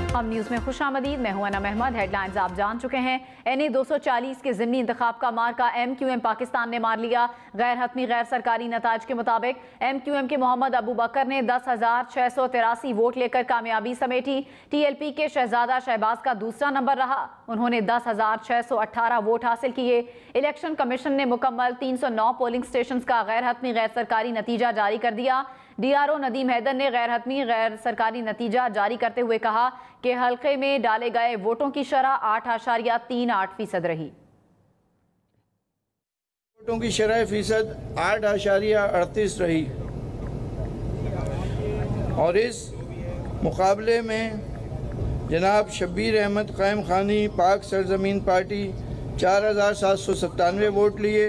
हम न्यूज़ में खुशामदीद। मैं हूं अनम अहमद। हेडलाइंस आप जान चुके हैं। NA 240 के ज़िमनी इंतखाब का मार्का MQM पाकिस्तान ने मार लिया। गैर हतमी गैर सरकारी नताज के मुताबिक MQM के मोहम्मद अबू बकर ने 10,683 वोट लेकर कामयाबी समेटी। TLP के शहजादा शहबाज का दूसरा नंबर रहा, उन्होंने 10,618 वोट हासिल किए। इलेक्शन कमीशन ने मुकम्मल 309 पोलिंग स्टेशन का गैर हतमी गैर सरकारी नतीजा जारी कर दिया। DRO नदीम हैदर ने गैर हतमी गैर सरकारी नतीजा जारी करते हुए कहा कि हल्के में डाले गए वोटों की शरह 8.38% रही। वोटों की शरह फीसद 8.38 रही और इस मुकाबले में जनाब शब्बीर अहमद क़ायम खानी पाक सरजमीन पार्टी 4,797 वोट लिए।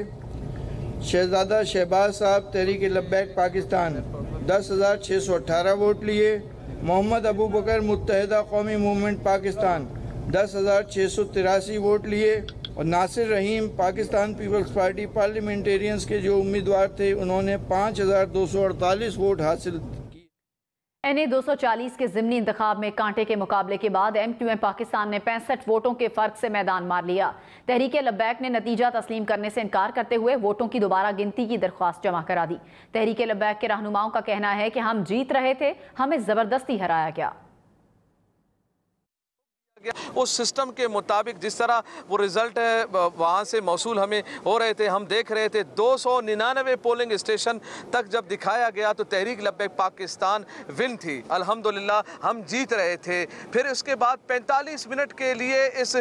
शहजादा शहबाज साहब तहरीक लब्बैक पाकिस्तान 10,618 वोट लिए। मोहम्मद अबू बकर मुत्तहिदा कौमी मूवमेंट पाकिस्तान 10,683 वोट लिए और नासिर रहीम पाकिस्तान पीपल्स पार्टी पार्लियामेंटेरियंस के जो उम्मीदवार थे उन्होंने 5,248 वोट हासिल किए। NA 240 के ज़िमनी इंतखाब में कांटे के मुकाबले के बाद MQM पाकिस्तान ने 65 वोटों के फर्क से मैदान मार लिया। तहरीक लब्बैक ने नतीजा तस्लीम करने से इनकार करते हुए वोटों की दोबारा गिनती की दरख्वास्त जमा करा दी। तहरीक लब्बैक के रहनुमाओं का कहना है कि हम जीत रहे थे, हमें जबरदस्ती हराया गया। उस सिस्टम के मुताबिक जिस तरह वो रिज़ल्ट है वहाँ से मौसूल हमें हो रहे थे, हम देख रहे थे 299 पोलिंग स्टेशन तक जब दिखाया गया तो तहरीक लब्बैक पाकिस्तान विन थी। अल्हम्दुलिल्लाह हम जीत रहे थे। फिर उसके बाद 45 मिनट के लिए इस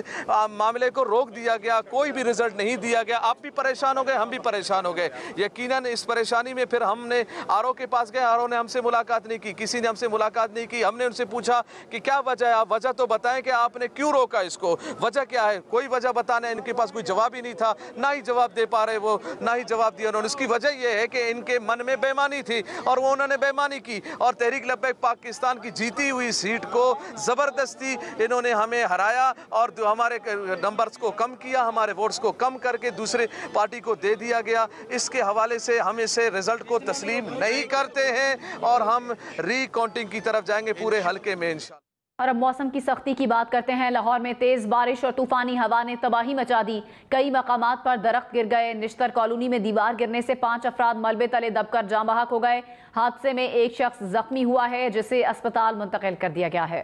मामले को रोक दिया गया, कोई भी रिज़ल्ट नहीं दिया गया। आप भी परेशान हो गए, हम भी परेशान हो गए। यकीनन इस परेशानी में फिर हमने RO के पास गए, RO ने हमसे मुलाकात नहीं की, किसी ने हमसे मुलाकात नहीं की। हमने उनसे पूछा कि क्या वजह है, आप वजह तो बताएं कि आपने क्यों रोका इसको, वजह क्या है। कोई वजह बताने इनके पास कोई जवाब ही नहीं था, ना ही जवाब दे पा रहे वो, ना ही जवाब दिया उन्होंने। इसकी वजह यह है कि इनके मन में बेईमानी थी और वो उन्होंने बेईमानी की और तहरीक लब्बैक पाकिस्तान की जीती हुई सीट को ज़बरदस्ती इन्होंने हमें हराया और हमारे नंबर्स को कम किया, हमारे वोट्स को कम करके दूसरे पार्टी को दे दिया गया। इसके हवाले से हम इसे रिजल्ट को तस्लीम नहीं करते हैं और हम रीकाउंटिंग की तरफ जाएंगे पूरे हल्के में इंशाअल्लाह। और अब मौसम की सख्ती की बात करते हैं। लाहौर में तेज बारिश और तूफानी हवा ने तबाही मचा दी। कई मकामात पर दरख्त गिर गए। निश्तर कॉलोनी में दीवार गिरने से 5 अफराद मलबे तले दबकर जाँ बहक हो गए। हादसे में एक शख्स जख्मी हुआ है जिसे अस्पताल मुंतकिल कर दिया गया है।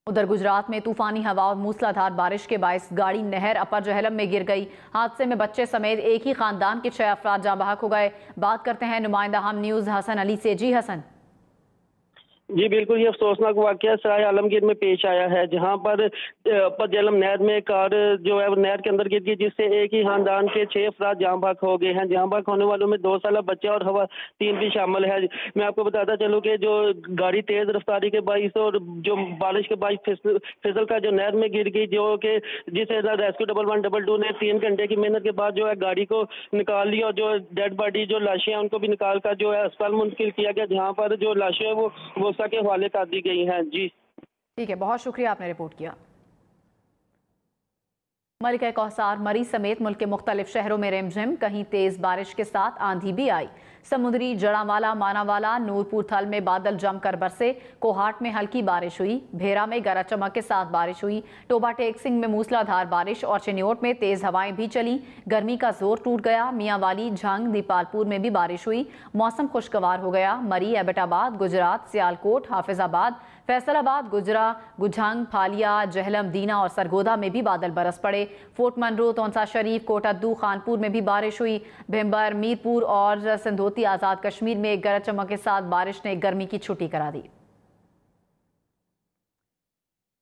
उधर गुजरात में तूफानी हवा और मूसलाधार बारिश के बायस गाड़ी नहर अपर जहलम में गिर गई। हादसे में बच्चे समेत एक ही खानदान के 6 अफराद जाँ बहक हो गए। बात करते हैं नुमाइंदा हम न्यूज़ हसन अली से। जी हसन। जी बिल्कुल, ये अफसोसनाक वाकया सराय आलमगीर में पेश आया है, जहां पर जेलम नहर में कार जो है वो नहर के अंदर गिर गई, जिससे एक ही खानदान के 6 अफराद जाँ बहक हो गए हैं। जाँ बहक होने वालों में 2 साल बच्चा और खवातीन भी शामिल है। मैं आपको बताता चलूँ कि जो गाड़ी तेज रफ्तारी के बाइस और जो बारिश के बाइस फिसल का जो नहर में गिर गई, जो कि जिसे रेस्क्यू 112 ने 3 घंटे की मेहनत के बाद जो है गाड़ी को निकाल लिया और जो डेड बॉडी जो लाशें हैं उनको भी निकाल कर जो है अस्पताल मुंतकिल किया गया, जहाँ पर जो लाशें हैं वो के हवाले कर दी गई हैं। जी ठीक है, बहुत शुक्रिया, आपने रिपोर्ट किया। मलिका कौसार मरी समेत मुल्क के मुख्तलिफ शहरों में रिमझिम, कहीं तेज बारिश के साथ आंधी भी आई। समुद्री जड़ावाला, मानावाला, नूरपुर थल में बादल जमकर बरसे। कोहाट में हल्की बारिश हुई। भेरा में गरज चमक के साथ बारिश हुई। टोबा टेक सिंह में मूसलाधार बारिश और चिन्योट में तेज हवाएं भी चली। गर्मी का जोर टूट गया। मियांवाली, झंग, दीपालपुर में भी बारिश हुई। मौसम खुशगवार हो गया। मरी, एबटाबाद, गुजरात, सियालकोट, हाफिजाबाद, फैसलाबाद, गुजरा, गुझंग, फालिया, जहलम, दीना और सरगोधा में भी बादल बरस पड़े। फोर्ट मनरू, तोंसा शरीफ, कोटद्दू, खानपुर में भी बारिश हुई। भिम्बर, मीरपुर और सिंधोती आज़ाद कश्मीर में गरज चमक के साथ बारिश ने गर्मी की छुट्टी करा दी।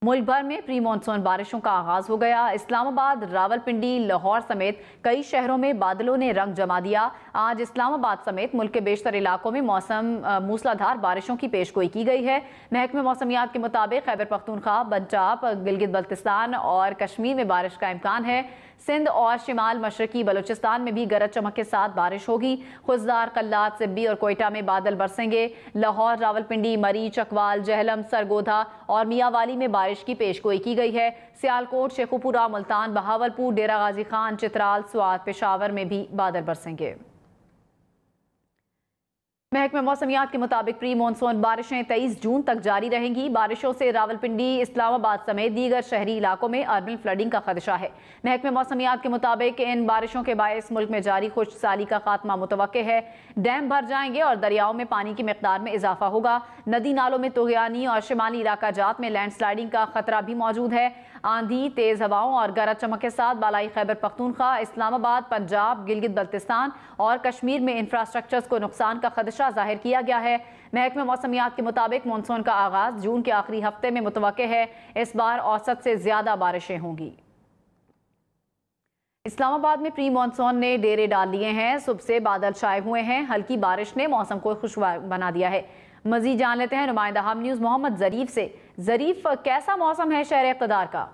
मुल्क भर में प्री मानसून बारिशों का आगाज हो गया। इस्लामाबाद, रावलपिंडी, लाहौर समेत कई शहरों में बादलों ने रंग जमा दिया। आज इस्लामाबाद समेत मुल्क के बेशतर इलाकों में मूसलाधार बारिशों की पेशगोई की गई है। महकमे मौसमियात के मुताबिक खैबर पख्तूनख्वा, पंजाब, गिलगित बल्तिस्तान और कश्मीर में बारिश का इम्कान है। सिंध और शिमाल मशरकी बलूचिस्तान में भी गरज चमक के साथ बारिश होगी। खुजदार, कल्लात, सिब्बी और कोयटा में बादल बरसेंगे। लाहौर, रावलपिंडी, मरी, चकवाल, जहलम, सरगोधा और मियांवाली में बारिश की पेशगोई की गई है। सियालकोट, शेखुपुरा, मुल्तान, बहावलपुर, डेरा गाजी खान, चित्राल, स्वात, पेशावर में भी बादल बरसेंगे। महकमे मौसमियात के मुताबिक प्री मानसून बारिशें 23 जून तक जारी रहेंगी। बारिशों से रावलपिंडी, इस्लामाबाद समेत दीगर शहरी इलाकों में अर्बन फ्लडिंग का खदशा है। महकमे मौसमियात के मुताबिक इन बारिशों के बायस मुल्क में जारी खुश्क साली का खात्मा मुतवक्के है। डैम भर जाएंगे और दरियाओं में पानी की मिकदार में इजाफा होगा। नदी नालों में तुगयानी और शिमाली इलाका जात में लैंडस्लाइडिंग का खतरा भी मौजूद है। आंधी, तेज हवाओं और गरज चमक के साथ बालाई खैबर पख्तूनख्वा, इस्लामाबाद, पंजाब, गिलगित बल्तिस्तान और कश्मीर में इंफ्रास्ट्रक्चर्स को नुकसान का खदशा जाहिर किया गया है। महकमे मौसमियात के मुताबिक मानसून का आगाज जून के आखिरी हफ्ते में मुतवक्के है। इस बार औसत से ज्यादा बारिशें होंगी। इस्लामाबाद में प्री मानसून ने डेरे डाल लिए हैं। सुबह से बादल छाए हुए हैं। हल्की बारिश ने मौसम को खुशगवार बना दिया है। मजीद जान लेते हैं नुमाइंदा हम न्यूज़ मोहम्मद ज़रीफ से। ज़रीफ, कैसा मौसम है शहर इक़्तिदार का?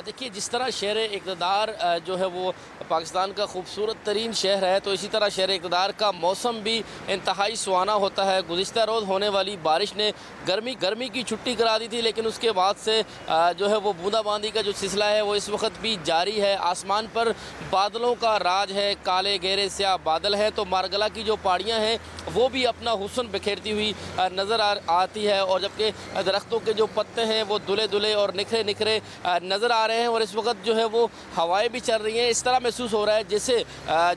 देखिए, जिस तरह शहर इक़्तिदार जो है वो पाकिस्तान का खूबसूरत तरीन शहर है, तो इसी तरह शहर इक़्तिदार का मौसम भी इंतहाई सुहाना होता है। गुज़िश्ता रोज़ होने वाली बारिश ने गर्मी की छुट्टी करा दी थी, लेकिन उसके बाद से जो है वो बूंदाबांदी का जो सिलसिला है वो इस वक्त भी जारी है। आसमान पर बादलों का राज है, काले गहरे स्याह बादल हैं, तो मारगला की जो पहाड़ियाँ हैं वो भी अपना हुस्न बिखेरती हुई नज़र आती है। और जबकि दरख्तों के जो पत्ते हैं वो दुले दुले और निखरे निखरे नज़र आ रहे हैं और इस वक्त जो है वो हवाएं भी चल रही हैं। इस तरह महसूस हो रहा है जैसे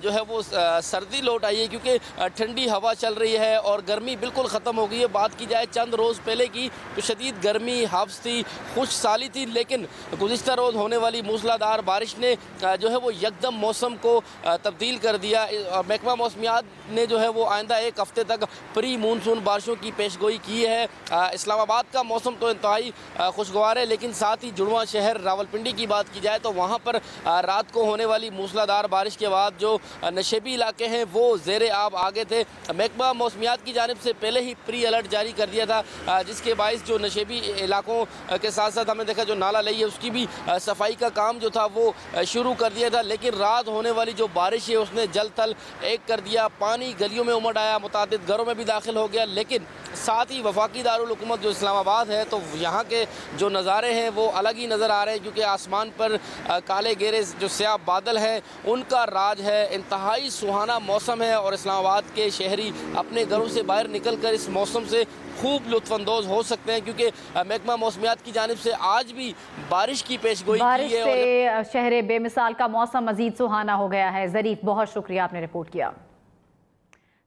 जो है वो सर्दी लौट आई है, क्योंकि ठंडी हवा चल रही है और गर्मी बिल्कुल ख़त्म हो गई है। बात की जाए चंद रोज़ पहले की तो शदीद गर्मी, हब्स थी, खुश साली थी, लेकिन गुज़िश्ता रोज़ होने वाली मूसलाधार बारिश ने जो है वो यकदम मौसम को तब्दील कर दिया। महकमा मौसमियात ने जो है वो आइंदा एक हफ्ते तक प्री मानसून बारिशों की पेशगोई की है। इस्लामाबाद का मौसम तो इंतहाई खुशगवार है, लेकिन साथ ही जुड़वा शहर रावलपिंडी की बात की जाए तो वहाँ पर रात को होने वाली मूसलाधार बारिश के बाद जो नशेबी इलाके हैं वो ज़ेरे आब आ गए थे। महकमा मौसमियात की जानिब से पहले ही प्री अलर्ट जारी कर दिया था, जिसके बायस जो नशेबी इलाकों के साथ साथ हमने देखा जो नाला लई है उसकी भी सफाई का काम जो था वो शुरू कर दिया था। लेकिन रात होने वाली जो बारिश है उसने जल थल एक कर दिया। पानी गलियों में उमड़ आया, मुतादिद घरों में भी दाखिल हो गया। लेकिन साथ ही वफाकी दारुल हुकूमत जो इस्लामाबाद है, तो यहाँ के जो नज़ारे हैं वो अलग ही नज़र आ रहे हैं, क्योंकि आसमान पर काले घेरे जो स्याह बादल हैं उनका राज है। इंतहाई सुहाना मौसम है और इस्लामाबाद के शहरी अपने घरों से बाहर निकल कर इस मौसम से खूब लुत्फानंदोज़ हो सकते हैं, क्योंकि महकमा मौसमियात की जानिब से आज भी बारिश की पेशगोई की है। और शहर बेमिसाल का मौसम मजीद सुहाना हो गया है। ज़रीफ, बहुत शुक्रिया, आपने रिपोर्ट किया।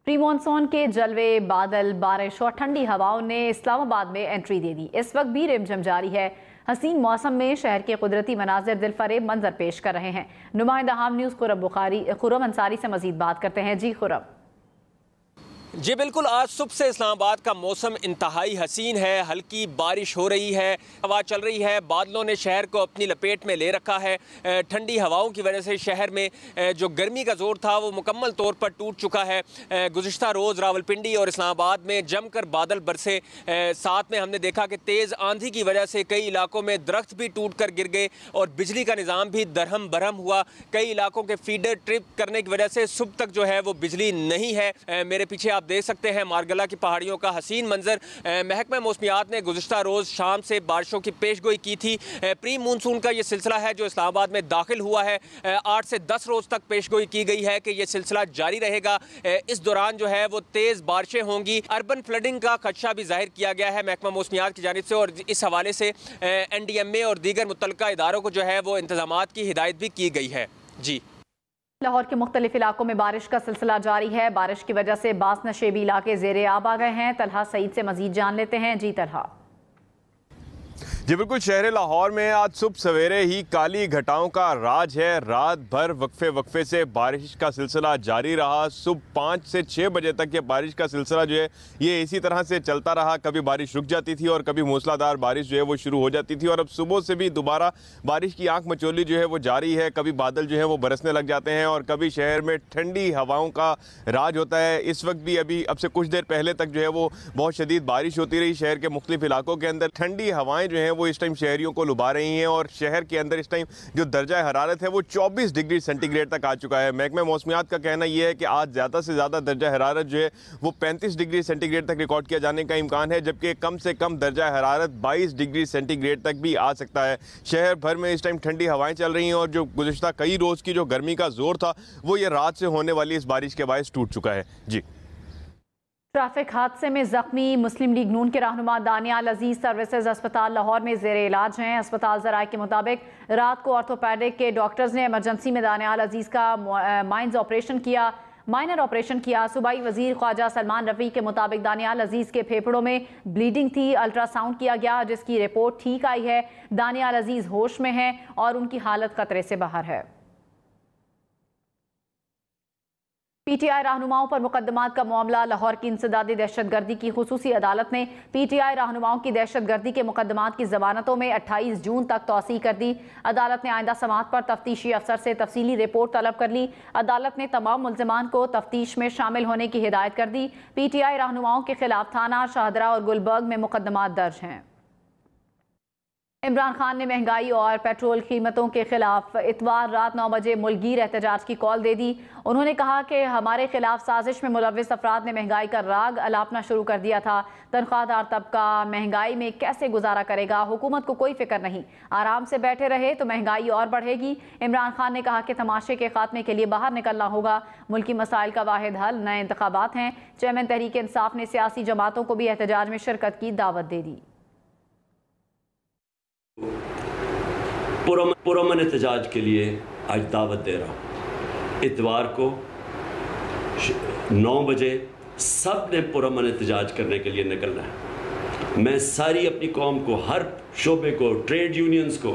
प्री मानसून के जलवे, बादल, बारिश और ठंडी हवाओं ने इस्लामाबाद में एंट्री दे दी। इस वक्त भी रिमझिम जारी है। हसीन मौसम में शहर के कुदरती मनाजिर दिलफरेब मंजर पेश कर रहे हैं। नुमाइंदा हम न्यूज़ खुरम अंसारी से मजीद बात करते हैं। जी खुरम। जी बिल्कुल, आज सुबह से इस्लामाबाद का मौसम इंतहाई हसीन है। हल्की बारिश हो रही है, हवा चल रही है, बादलों ने शहर को अपनी लपेट में ले रखा है। ठंडी हवाओं की वजह से शहर में जो गर्मी का जोर था वो मुकम्मल तौर पर टूट चुका है। गुज़िश्ता रोज़ रावलपिंडी और इस्लामाबाद में जमकर बादल बरसे। साथ में हमने देखा कि तेज़ आंधी की वजह से कई इलाकों में दरख्त भी टूट कर गिर गए और बिजली का निज़ाम भी दरहम बरहम हुआ। कई इलाकों के फीडर ट्रिप करने की वजह से सुबह तक जो है वो बिजली नहीं है। मेरे पीछे आप देख सकते हैं मारगला की पहाड़ियों का हसीन मंजर। महकमा मौसमियात ने गुज़िश्ता रोज़ शाम से बारिशों की पेशगोई की थी। प्री मानसून का ये सिलसिला है जो इस्लामाबाद में दाखिल हुआ है। 8 से 10 रोज़ तक पेशगोई की गई है कि ये सिलसिला जारी रहेगा। इस दौरान जो है वो तेज़ बारिशें होंगी। अर्बन फ्लडिंग का खदशा भी जाहिर किया गया है महकमा मौसमियात की जानिब से और इस हवाले से NDMA और दीगर मुतल्लिका इदारों को जो है वो इंतजामात की हिदायत भी की गई है। जी, लाहौर के मुख्तलिफ इलाकों में बारिश का सिलसिला जारी है। बारिश की वजह से बास नशेबी इलाके ज़ेरे आब आ गए हैं। तलहा सईद से मजीद जान लेते हैं। जी तलहा। जी बिल्कुल, शहर लाहौर में आज सुबह सवेरे ही काली घटाओं का राज है। रात भर वक्फे से बारिश का सिलसिला जारी रहा। सुबह 5 से 6 बजे तक ये बारिश का सिलसिला जो है ये इसी तरह से चलता रहा। कभी बारिश रुक जाती थी और कभी मूसलाधार बारिश जो है वो शुरू हो जाती थी और अब सुबह से भी दोबारा बारिश की आंख मचोली जो है वो जारी है। कभी बादल जो है वो बरसने लग जाते हैं और कभी शहर में ठंडी हवाओं का राज होता है। इस वक्त भी अभी अब से कुछ देर पहले तक जो है वो बहुत शदीद बारिश होती रही। शहर के मुख्तलिफ इलाकों के अंदर ठंडी हवाएँ जो हैं वो इस टाइम शहरियों को लुभा रही हैं और शहर के अंदर इस टाइम जो दर्जा हरारत है वो 24 डिग्री सेंटीग्रेड तक आ चुका है। महकमा मौसमियात का कहना यह है कि आज ज़्यादा से ज़्यादा दर्जा हरारत जो है वो 35 डिग्री सेंटीग्रेड तक रिकॉर्ड किया जाने का इम्कान है, जबकि कम से कम दर्जा हरारत 22 डिग्री सेंटीग्रेड तक भी आ सकता है। शहर भर में इस टाइम ठंडी हवाएं चल रही हैं और जो गुज़िश्ता कई रोज़ की जो गर्मी का जोर था वो ये रात से होने वाली इस बारिश के बायस टूट चुका है। जी। ट्रैफिक हादसे में जख्मी मुस्लिम लीग नून के रहनुमा दानियाल अजीज सर्विसेज अस्पताल लाहौर में जेर इलाज हैं। अस्पताल ज़राए के मुताबिक रात को ऑर्थोपेडिक के डॉक्टर्स ने इमरजेंसी में दानियाल अजीज का माइनर ऑपरेशन किया। सूबाई वजीर ख्वाजा सलमान रफ़ी के मुताबिक दानियाल अजीज के फेफड़ों में ब्लीडिंग थी। अल्ट्रासाउंड किया गया जिसकी रिपोर्ट ठीक आई है। दानियाल अजीज होश में हैं और उनकी हालत खतरे से बाहर है। पीटीआई रहनुमाओं पर मुकदमात का मामला। लाहौर की इंसदादी दहशतगर्दी की खुसूसी अदालत ने पीटीआई रहनुमाओं की दहशतगर्दी के मुकदमात की जमानतों में 28 जून तक तौसीह कर दी। अदालत ने आइंदा समाअत पर तफ्तीशी अफसर से तफसीली रिपोर्ट तलब कर ली। अदालत ने तमाम मुल्ज़िमान को तफ्तीश में शामिल होने की हिदायत कर दी। पीटीआई रहनुमाओं के खिलाफ थाना शाहदरा और गुलबर्ग में मुकदमात दर्ज हैं। इमरान खान ने महंगाई और पेट्रोल कीमतों के खिलाफ इतवार रात 9 बजे मुल्कगीर एहतजाज की कॉल दे दी। उन्होंने कहा कि हमारे खिलाफ साजिश में मुलव्विस अफराद ने महंगाई का राग अलापना शुरू कर दिया था। तनख्वाहदार तबका महंगाई में कैसे गुजारा करेगा, हुकूमत को कोई फिक्र नहीं, आराम से बैठे रहे तो महंगाई और बढ़ेगी। इमरान खान ने कहा कि तमाशे के खात्मे के लिए बाहर निकलना होगा। मुल्की मसाइल का वाहिद हल नए इंतखाबात हैं। चेयरमैन तहरीक इंसाफ ने सियासी जमातों को भी एहतजाज में शिरकत की दावत दे दी। पुरअमन एहतजाज के लिए आज दावत दे रहा हूँ। इतवार को 9 बजे सब ने पुरअमन एहतजाज करने के लिए निकलना है। मैं सारी अपनी कौम को, हर शोबे को, ट्रेड यूनियंस को,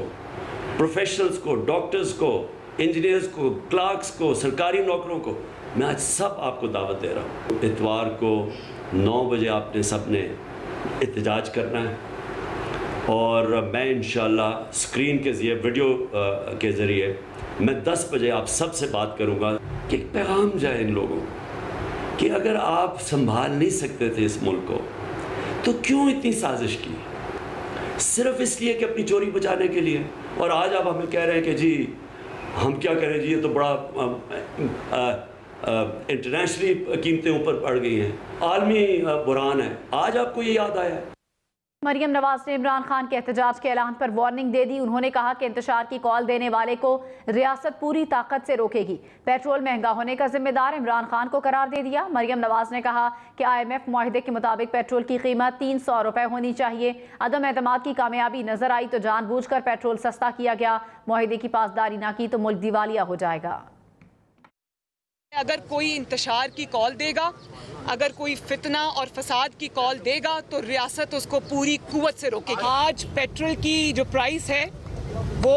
प्रोफेशनल्स को, डॉक्टर्स को, इंजीनियर्स को, क्लार्क्स को, सरकारी नौकरों को, मैं आज सब आपको दावत दे रहा हूँ। इतवार को 9 बजे आपने सब ने एहतजाज करना है और मैं इंशाल्लाह स्क्रीन के ज़रिए, वीडियो के ज़रिए मैं 10 बजे आप सब से बात करूंगा कि एक पैगाम जाए इन लोगों कि अगर आप संभाल नहीं सकते थे इस मुल्क को तो क्यों इतनी साजिश की, सिर्फ इसलिए कि अपनी चोरी बचाने के लिए। और आज आप हमें कह रहे हैं कि जी हम क्या करें जी, ये तो बड़ा इंटरनेशनली कीमतें ऊपर बढ़ गई हैं, आलमी बुरहान है। आज आपको ये याद आया है। मरियम नवाज ने इमरान खान के एहतजाज के ऐलान पर वार्निंग दे दी। उन्होंने कहा कि इंतशार की कॉल देने वाले को रियासत पूरी ताकत से रोकेगी। पेट्रोल महंगा होने का जिम्मेदार इमरान खान को करार दे दिया। मरियम नवाज ने कहा कि IMF मुआहिदे के मुताबिक पेट्रोल की कीमत 300 रुपए होनी चाहिए। अदम एतमाद की कामयाबी नजर आई तो जानबूझकर पेट्रोल सस्ता किया गया। मुआहिदे की पासदारी ना की तो मुल्क दिवालिया हो जाएगा। अगर कोई इंतशार की कॉल देगा, अगर कोई फितना और फसाद की कॉल देगा तो रियासत उसको पूरी कुव्वत से रोकेगी। आज पेट्रोल की जो प्राइस है वो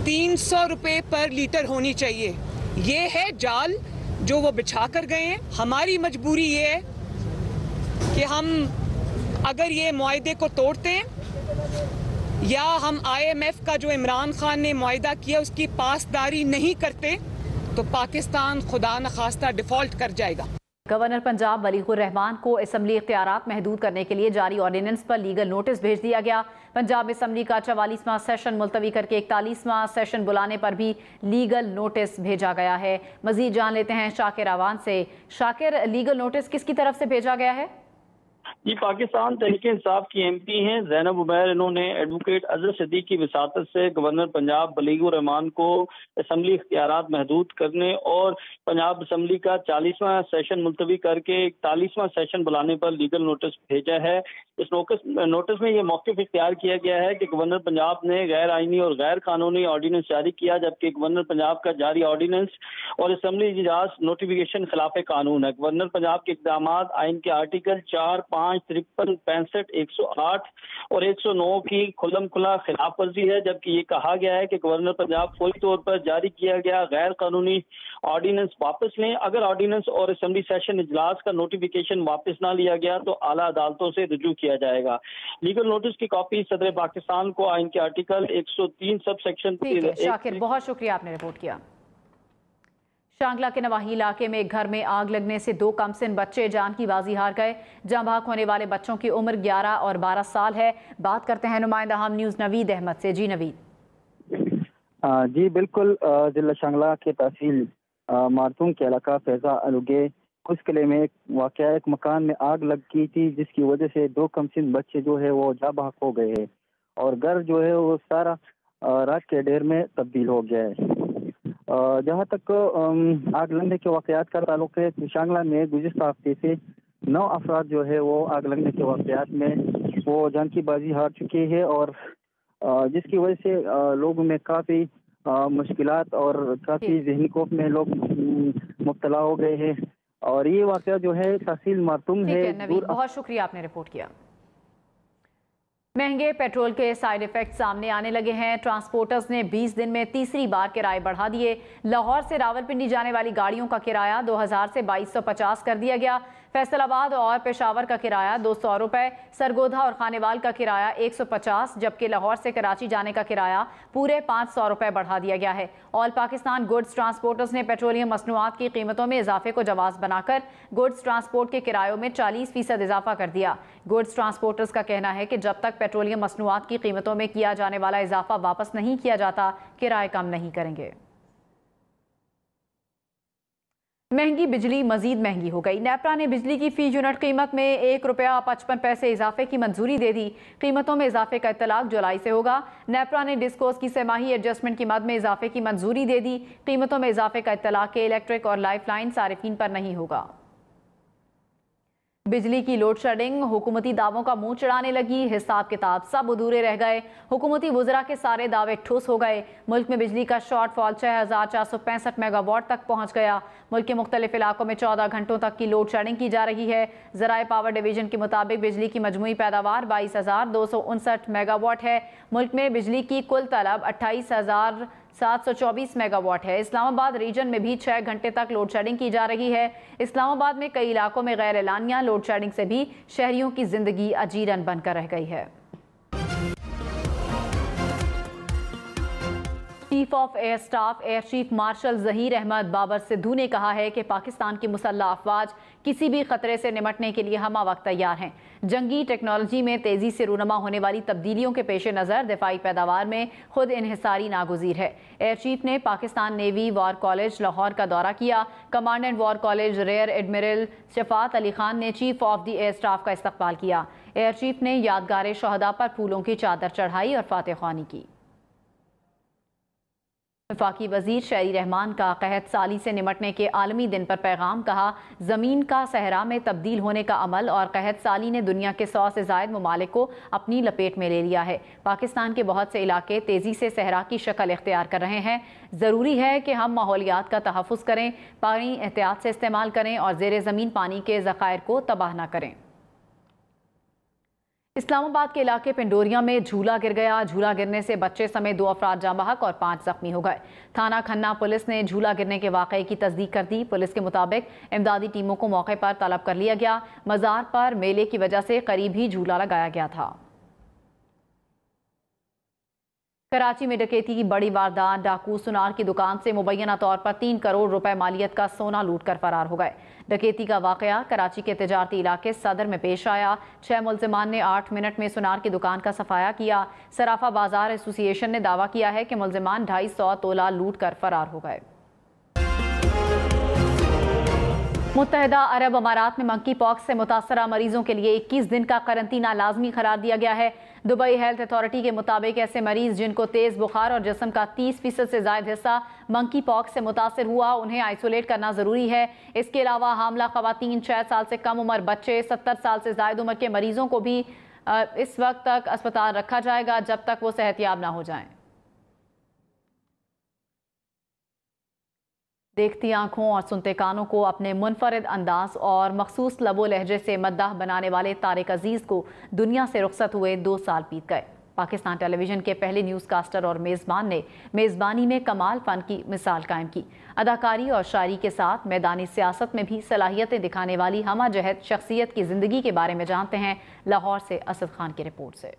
300 रुपए पर लीटर होनी चाहिए। ये है जाल जो वो बिछा कर गए हैं। हमारी मजबूरी ये है कि हम अगर ये मुआहिदे को तोड़ते हैं या हम IMF का जो इमरान खान ने मुआहिदा किया उसकी पासदारी नहीं करते तो पाकिस्तान खुदा न खास्ता डिफॉल्ट कर जाएगा। गवर्नर पंजाब वलीगुर रहमान को असम्बली इख्तियारात महदूद करने के लिए जारी ऑर्डिनेंस पर लीगल नोटिस भेज दिया गया। पंजाब असम्बली का 44वां सेशन मुलतवी करके 41वां सेशन बुलाने पर भी लीगल नोटिस भेजा गया है। मजीद जान लेते हैं शाकिर आवान से। शाकिर, लीगल नोटिस किसकी तरफ से भेजा गया है? जी, पाकिस्तान तहरीक इंसाफ की MP हैं ज़ैनब उमैर। इन्होंने एडवोकेट अजहर सिद्दीक की विसातत से गवर्नर पंजाब वलीगुर रहमान को असम्बली इख्तियारात महदूद करने और पंजाब असम्बली का 40वां सेशन मुलतवी करके 41वां सेशन बुलाने पर लीगल नोटिस भेजा है। इस नोटिस में ये मौक़िफ़ इख्तियार किया गया है कि गवर्नर पंजाब ने गैर आइनी और गैर कानूनी ऑर्डीनेंस जारी किया, जबकि गवर्नर पंजाब का जारी ऑर्डीनेंस और असम्बली इजलास नोटिफिकेशन खिलाफ कानून है। गवर्नर पंजाब के इक़दाम आइन के आर्टिकल 4, 5, 53, 65, 108 और 109 की खुल्लम खुला खिलाफ वर्जी है। जबकि ये कहा गया है कि गवर्नर पंजाब फौरी तौर पर जारी किया गया गैर कानूनी ऑर्डिनेंस वापस लें। अगर ऑर्डिनेंस और असेंबली सेशन इजलास का नोटिफिकेशन वापस ना लिया गया तो आला अदालतों से रुजू किया जाएगा। लीगल नोटिस की कॉपी सदर पाकिस्तान को आइन के आर्टिकल 103 सब सेक्शन। शाकिर, बहुत शुक्रिया, आपने रिपोर्ट किया। शांगला के नवाही इलाके में एक घर में आग लगने से 2 कमसिन बच्चे जान की बाजी हार गए। जाँ भाग होने वाले बच्चों की उम्र 11 और 12 साल है। बात करते हैं नुमाइंदा हम न्यूज़ नवीद अहमद से। जी नवीद। जी बिल्कुल, जिला शांगला के तहसील मारतूम के इलाका फैजा अलुगे कुछ किले में वाकया एक मकान में आग लग गई थी, जिसकी वजह से 2 कमसिन बच्चे जो है वो जाँ भाग हो गए हैं और घर जो है वो सारा राख के ढेर में तब्दील हो गया है। जहाँ तक आग लगने के वाकयात का ताल्लुक है, शांगला में गुज़िश्ता हफ्ते से 9 अफराद जो है वो आग लगने के वाकयात में वो जान की बाजी हार चुके हैं और जिसकी वजह से लोगों में काफ़ी मुश्किलात और काफ़ी ज़हनी खौफ में लोग मुब्तला हो गए हैं और ये वाकया जो है तहसील मारतूम है। बहुत शुक्रिया, आपने रिपोर्ट किया। महंगे पेट्रोल के साइड इफेक्ट सामने आने लगे हैं। ट्रांसपोर्टर्स ने 20 दिन में तीसरी बार किराए बढ़ा दिए। लाहौर से रावलपिंडी जाने वाली गाड़ियों का किराया 2000 से 2250 कर दिया गया। फैसलाबाद और पेशावर का किराया 200 रुपए, सरगोधा और खानेवाल का किराया 150, जबकि लाहौर से कराची जाने का किराया पूरे 500 रुपए बढ़ा दिया गया है। ऑल पाकिस्तान गुड्स ट्रांसपोर्टर्स ने पेट्रोलियम मसनूआत की कीमतों में इजाफे को जवाज बनाकर गुड्स ट्रांसपोर्ट के किरायों में 40% इजाफा कर दिया। गुड्स ट्रांसपोर्टर्स का कहना है कि जब तक पेट्रोलियम मसनूआत की कीमतों में किया जाने वाला इजाफा वापस नहीं किया जाता, किराए कम नहीं करेंगे। महंगी बिजली मजीद महंगी हो गई। नेपरा ने बिजली की फी यूनिट कीमत में ₹1.55 इजाफे की मंजूरी दे दी। कीमतों में इजाफे का इत्तलाक जुलाई से होगा। नेपरा ने डिस्कोस की सेमाही एडजस्टमेंट की मद में इजाफे की मंजूरी दे दी। कीमतों में इजाफे का इत्तलाक के इलेक्ट्रिक और लाइफ लाइन सारिफीन पर नहीं होगा। बिजली की लोड शेडिंग हुकूमती दावों का मुंह चढ़ाने लगी। हिसाब किताब सब अधूरे रह गए। हुकूमती वुज़रा के सारे दावे ठुस हो गए। मुल्क में बिजली का शॉर्टफॉल 6465 मेगावाट तक पहुंच गया। मुल्क के मुख्तलिफ इलाकों में 14 घंटों तक की लोड शेडिंग की जा रही है। ज़राए पावर डिवीजन के मुताबिक बिजली की मजमूई पैदावार 22,259 मेगावाट है। मुल्क में बिजली की कुल तलब 28,724 मेगावाट है। इस्लामाबाद रीजन में भी 6 घंटे तक लोड शेडिंग की जा रही है। इस्लामाबाद में कई इलाकों में गैर एलानिया लोड शेडिंग से भी शहरियों की जिंदगी अजीरन बनकर रह गई है। Chief of air staff air chief marshal Zaheer Ahmed Babar Sidhu ने कहा है कि पाकिस्तान की मुसल्लह अफवाज किसी भी खतरे से निपटने के लिए हमा वक्त तैयार हैं। जंगी टेक्नोलॉजी में तेजी से रूनमा होने वाली तब्दीलियों के पेश नज़र दिफाई पैदावार में खुद इन्हिसारी नागुज़ीर है। एयर चीफ ने Pakistan navy war college Lahore का दौरा किया। Commandant war college rear admiral Shafaat Ali Khan ने chief of the air staff का इस्तकबाल किया। एयर चीफ ने यादगार शहदा पर फूलों की चादर चढ़ाई और फातह ख्वानी की। वफाकी वजीर शहरी रहमान का कहत साली से निमटने के आलमी दिन पर पैगाम। कहा, ज़मीन का सहरा में तब्दील होने का अमल और कहत साली ने दुनिया के 100 से ज़ायद ममालिक को अपनी लपेट में ले लिया है। पाकिस्तान के बहुत से इलाके तेज़ी से सहरा की शक्ल इख्तियार कर रहे हैं। ज़रूरी है कि हम माहौलियात का तहफ़्फ़ुज़ करें, पानी एहतियात से इस्तेमाल करें और ज़ेर ज़मीन पानी के ज़खायर को तबाह न करें। इस्लामाबाद के इलाके पिंडोरिया में झूला गिर गया। झूला गिरने से बच्चे समेत 2 अफराद जाँ बहक और 5 जख्मी हो गए। थाना खन्ना पुलिस ने झूला गिरने के वाक़ये की तस्दीक कर दी। पुलिस के मुताबिक इमदादी टीमों को मौके पर तलब कर लिया गया। मज़ार पर मेले की वजह से करीब ही झूला लगाया गया था। कराची में डकैती की बड़ी वारदात। डाकू सुनार की दुकान से मुबैना तौर पर 3 करोड़ रुपए मालियत का सोना लूट कर फरार हो गए। डकैती का वाकया कराची के तिजारती इलाके सदर में पेश आया। 6 मुलजिमान ने 8 मिनट में सुनार की दुकान का सफाया किया। सराफा बाजार एसोसिएशन ने दावा किया है कि मुलजिमान 250 तोला लूट कर फरार हो गए। मुत्तहिदा अरब अमारात में मंकी पॉक्स से मुतासरा मरीजों के लिए 21 दिन का करंतना लाजमी करार दिया गया है। दुबई हेल्थ अथॉरिटी के मुताबिक ऐसे मरीज जिनको तेज बुखार और जिस्म का 30% से ज्यादा हिस्सा मंकी पॉक्स से मुतासर हुआ, उन्हें आइसोलेट करना जरूरी है। इसके अलावा हामला खवातीन, 6 साल से कम उम्र बच्चे, 70 साल से ज्यादा उम्र के मरीजों को भी इस वक्त तक अस्पताल रखा जाएगा जब तक वो सेहतियाब ना हो जाएं। देखती आंखों और सुनते कानों को अपने मुनफरिद अंदाज और मखसूस लबो लहजे से मद्दाह बनाने वाले तारिक अजीज को दुनिया से रुखसत हुए 2 साल बीत गए। पाकिस्तान टेलीविजन के पहले न्यूज़ कास्टर और मेज़बान ने मेज़बानी में कमाल फ़न की मिसाल कायम की। अदाकारी और शायरी के साथ मैदानी सियासत में भी सलाहियतें दिखाने वाली हमा जहद शख्सियत की ज़िंदगी के बारे में जानते हैं लाहौर से असद खान की रिपोर्ट से।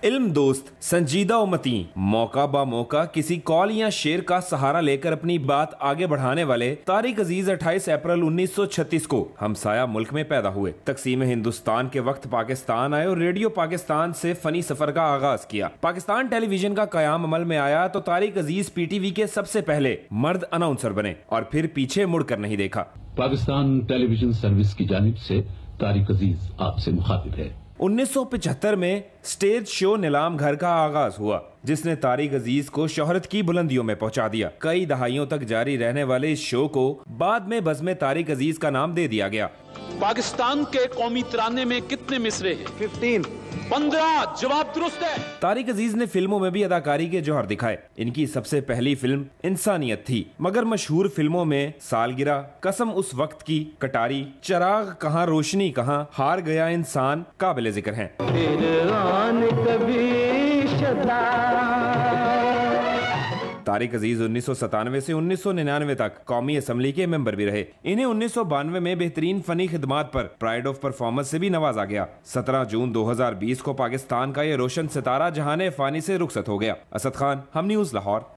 इल्म दोस्त, संजीदा उम्मती, मौका बा मौका किसी कॉल या शेर का सहारा लेकर अपनी बात आगे बढ़ाने वाले तारिक अजीज 28 अप्रैल 1936 को हमसाया मुल्क में पैदा हुए। तकसीम हिंदुस्तान के वक्त पाकिस्तान आए और रेडियो पाकिस्तान से फनी सफर का आगाज किया। पाकिस्तान टेलीविजन का कयाम अमल में आया तो तारिक अजीज पीटीवी के सबसे पहले मर्द अनाउंसर बने और फिर पीछे मुड़कर नहीं देखा। पाकिस्तान टेलीविजन सर्विस की जानिब से तारिक अजीज आपसे मुखातिब है। 1975 में स्टेज शो नीलाम घर का आगाज हुआ, जिसने तारिक अजीज को शोहरत की बुलंदियों में पहुंचा दिया। कई दहाइयों तक जारी रहने वाले इस शो को बाद में बज़्म तारिक अजीज का नाम दे दिया गया। पाकिस्तान के कौमी तराने में कितने मिसरे हैं? 15 जवाब दुरुस्त है। तारिक अजीज ने फिल्मों में भी अदाकारी के जौहर दिखाए। इनकी सबसे पहली फिल्म इंसानियत थी, मगर मशहूर फिल्मों में सालगिरह, कसम उस वक्त की, कटारी, चराग कहाँ रोशनी कहाँ, हार गया इंसान काबिल जिक्र हैं। तारिक अजीज 1997 से 1999 तक कौमी असम्बली के मेंबर भी रहे। इन्हें 1992 में बेहतरीन फनी खिदमात पर प्राइड ऑफ परफॉर्मेंस से भी नवाजा गया। 17 जून 2020 को पाकिस्तान का ये रोशन सितारा जहाने फानी से रुखसत हो गया। असद खान, हम न्यूज़, लाहौर।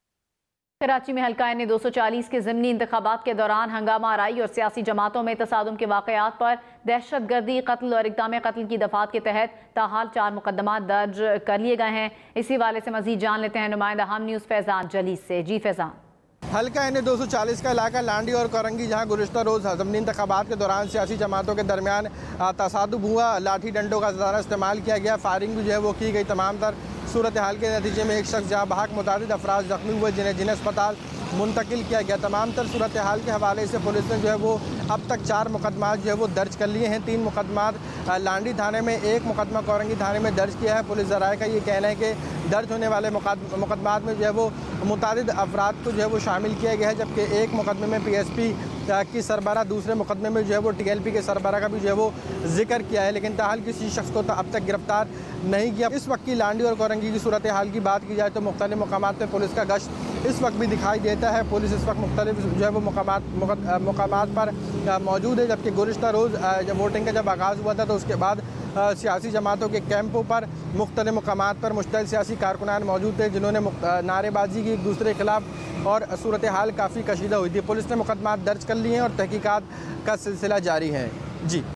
कराची में हल्का एन 240 के ज़िमनी इंतखाबात के दौरान हंगामा आराई और सियासी जमातों में तसादुम के वाक़यात पर दहशतगर्दी, कत्ल और इक़दाम कत्ल की दफ़ात के तहत ताहाल 4 मुकदमा दर्ज कर लिए गए हैं। इसी वाले से मजीद जान लेते हैं नुमाइंदा हम न्यूज़ फैज़ान जलीस से। जी फैज़ान। हल्का एन 240 का इलाका लांडी और कोरंगी, जहां गुज़िश्ता रोज़ ज़िमनी इंतखाबात के दौरान सियासी जमातों के दरमियान तसादुम हुआ, लाठी डंडों का ज़्यादा इस्तेमाल किया गया, फायरिंग भी जो है वो की गई। तमाम तर सूरत हाल के नतीजे में एक शख्स जहाँ बहक मुतादिद अफराद जख्मी हुए, जिन्हें अस्पताल मुंतकिल किया गया। तमाम तर सूरत हाल के हवाले से पुलिस ने जो है वो अब तक 4 मुकदमा जो है वो दर्ज कर लिए हैं। 3 मुकदमा लांडी थाने में, 1 मुकदमा कोरंगी थाने में दर्ज किया है। पुलिस ज़राए का ये कहना है कि दर्ज होने वाले मुकदमात में जो है वो मुतादिद अफराद को जो है वो शामिल किया गया है, जबकि एक मुकदमे में PSP की सरबराह, दूसरे मुकदमे में जो है वो TLP के सरबराह का भी जो है वो जिक्र किया है, लेकिन ताहाल किसी शख्स को अब तक गिरफ्तार नहीं किया। इस वक्त की लांडी और कोरंगी की सूरत हाल की बात की जाए तो मुख्तलिफ मकामात पर पुलिस का गश्त इस वक्त भी दिखाई देता है। पुलिस इस वक्त मुख्तलिफ जो है वो मकामात पर मौजूद है, जबकि गुज़िश्ता रोज़ जब वोटिंग का जब आगाज़ हुआ था तो उसके बाद सियासी जमातों के कैंपों पर मुख्तलिफ मकामात पर मुश्तल सियासी कारकुनान मौजूद थे, जिन्होंने नारेबाजी की एक दूसरे के खिलाफ, और सूरत हाल काफ़ी कशीदा हुई थी। पुलिस ने मुकदमा दर्ज कर लिए हैं और तहकीकात का सिलसिला जारी है। जी।